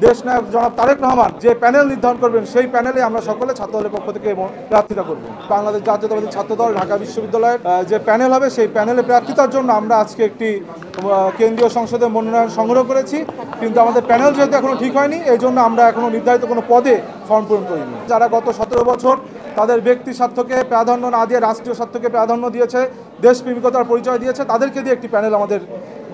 দেশ নায়ক জনাব তারেক রহমান যে প্যানেল নির্ধারণ করবেন সেই প্যানেলে আমরা সকলে ছাত্রদলের পক্ষ থেকে প্রার্থিতা করব। বাংলাদেশ জাতীয়তাবাদী ছাত্রদল ঢাকা বিশ্ববিদ্যালয়ের যে প্যানেল হবে সেই প্যানেলে প্রার্থিতার জন্য আমরা আজকে একটি কেন্দ্রীয় সংসদে মনোনয়ন সংগ্রহ করেছি, কিন্তু আমাদের প্যানেল যেহেতু এখনো ঠিক হয়নি এই জন্য আমরা এখনো নির্ধারিত কোনো পদে ফর্ম পূরণ করিনি। যারা গত 17 বছর তাদের ব্যক্তি স্বার্থকে প্রাধান্য না দিয়ে রাষ্ট্রীয় স্বার্থকে প্রাধান্য দিয়েছে, দেশপ্রেমিকতার পরিচয় দিয়েছে, তাদেরকে দিয়ে একটি প্যানেল আমাদের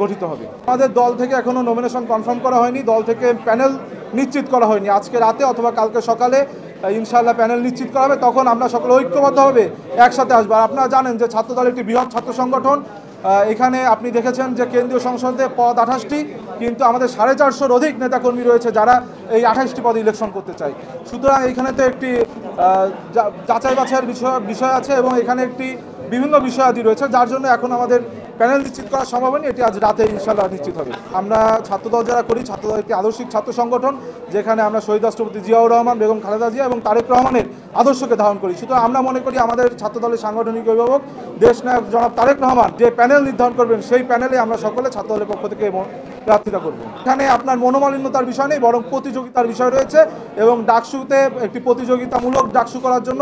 গঠিত হবে। আমাদের দল থেকে এখনো নমিনেশন কনফার্ম করা হয়নি, দল থেকে প্যানেল নিশ্চিত করা হয়নি। আজকে রাতে অথবা কালকে সকালে ইনশাআল্লাহ প্যানেল নিশ্চিত করা হবে, তখন আমরা সকলে ঐক্যবদ্ধভাবে একসাথে আসবো। আর আপনারা জানেন যে ছাত্রদল একটি বৃহৎ ছাত্র সংগঠন। এখানে আপনি দেখেছেন যে কেন্দ্রীয় সংসদে পদ 28টি, কিন্তু আমাদের 450-র অধিক নেতাকর্মী রয়েছে যারা এই 28টি পদে ইলেকশন করতে চায়। সুতরাং এখানে তো একটি যাচাই বাছাইয়ের বিষয় আছে এবং এখানে একটি বিভিন্ন বিষয়াদি রয়েছে, যার জন্য এখন আমাদের প্যানেল নিশ্চিত করা সম্ভব হয়নি। এটি আজ রাতে ইনশাআল্লাহ নিশ্চিত হবে। আমরা ছাত্রদল যারা করি, ছাত্রদল একটি আদর্শিক ছাত্র সংগঠন, যেখানে আমরা শহীদ রাষ্ট্রপতি জিয়াউর রহমান, বেগম খালেদা জিয়া এবং তারেক রহমানের আদর্শকে ধারণ করি। সুতরাং আমরা মনে করি আমাদের ছাত্রদলের সাংগঠনিক অভিভাবক দেশ নায়ক জনাব তারেক রহমান যে প্যানেল নির্ধারণ করবেন সেই প্যানেলে আমরা সকলে ছাত্রদলের পক্ষ থেকে প্রার্থিতা করব। এখানে আপনার মনোমালিন্যতার বিষয় নেই, বরং প্রতিযোগিতার বিষয় রয়েছে এবং ডাকসুতে একটি প্রতিযোগিতামূলক ডাকসু করার জন্য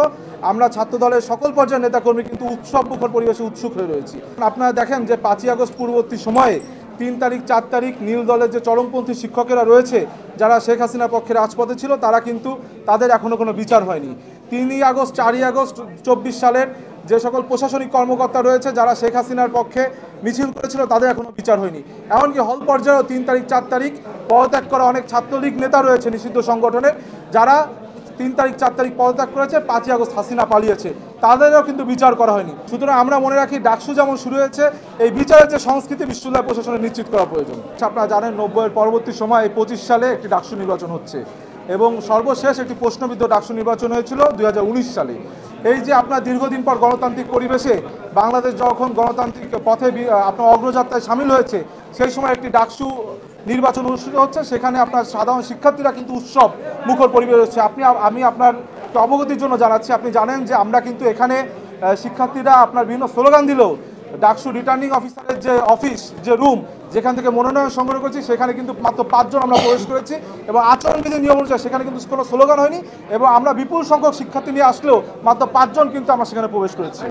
আমরা ছাত্রদলের সকল পর্যায়ের নেতাকর্মী কিন্তু উৎসব মুখর পরিবেশে উৎসুক হয়ে রয়েছি। আপনারা দেখেন যে 5ই আগস্ট পূর্ববর্তী সময়ে 3 তারিখ 4 তারিখ নীল দলের যে চরমপন্থী শিক্ষকেরা রয়েছে যারা শেখ হাসিনার পক্ষে রাজপথে ছিল, তারা কিন্তু তাদের এখনও কোনো বিচার হয়নি। 3ই আগস্ট 4ই আগস্ট 24 সালের যে সকল প্রশাসনিক কর্মকর্তা রয়েছে যারা শেখ হাসিনার পক্ষে মিছিল করেছিল তাদের এখনও বিচার হয়নি। এমনকি হল পর্যায়েও 3 তারিখ 4 তারিখ পদত্যাগ করা অনেক ছাত্রলীগ নেতা রয়েছে নিষিদ্ধ সংগঠনের, যারা 3 তারিখ 4 তারিখ পদত্যাগ করেছে, 5ই আগস্ট হাসিনা পালিয়েছে, তাদেরও কিন্তু বিচার করা হয়নি। সুতরাং আমরা মনে রাখি ডাকসু যেমন শুরু হয়েছে, এই বিচারের যে সংস্কৃতি বিশ্ববিদ্যালয় প্রশাসনে নিশ্চিত করা প্রয়োজন। আপনারা জানেন 90-এর পরবর্তী সময় এই 25 সালে একটি ডাকসু নির্বাচন হচ্ছে এবং সর্বশেষ একটি প্রশ্নবিদ্ধ ডাকসু নির্বাচন হয়েছিল 2019 সালে। এই যে আপনার দীর্ঘদিন পর গণতান্ত্রিক পরিবেশে বাংলাদেশ যখন গণতান্ত্রিক পথে আপনার অগ্রযাত্রায় সামিল হয়েছে, সেই সময় একটি ডাকসু নির্বাচন অনুষ্ঠিত হচ্ছে, সেখানে আপনার সাধারণ শিক্ষার্থীরা কিন্তু উৎসব মুখর পরিবেশ হচ্ছে। আমি আপনার অবগতির জন্য জানাচ্ছি, আপনি জানেন যে আমরা কিন্তু এখানে শিক্ষার্থীরা আপনার বিভিন্ন স্লোগান দিলেও ডাকসু রিটার্নিং অফিসারের যে অফিস, যে রুম যেখান থেকে মনোনয়ন সংগ্রহ করেছি, সেখানে কিন্তু মাত্র 5 জন আমরা প্রবেশ করেছি এবং আচরণবিধি নিয়ম অনুযায়ী সেখানে কিন্তু কোনো স্লোগান হয়নি এবং আমরা বিপুল সংখ্যক শিক্ষার্থী নিয়ে আসলেও মাত্র 5 জন কিন্তু আমরা সেখানে প্রবেশ করেছি।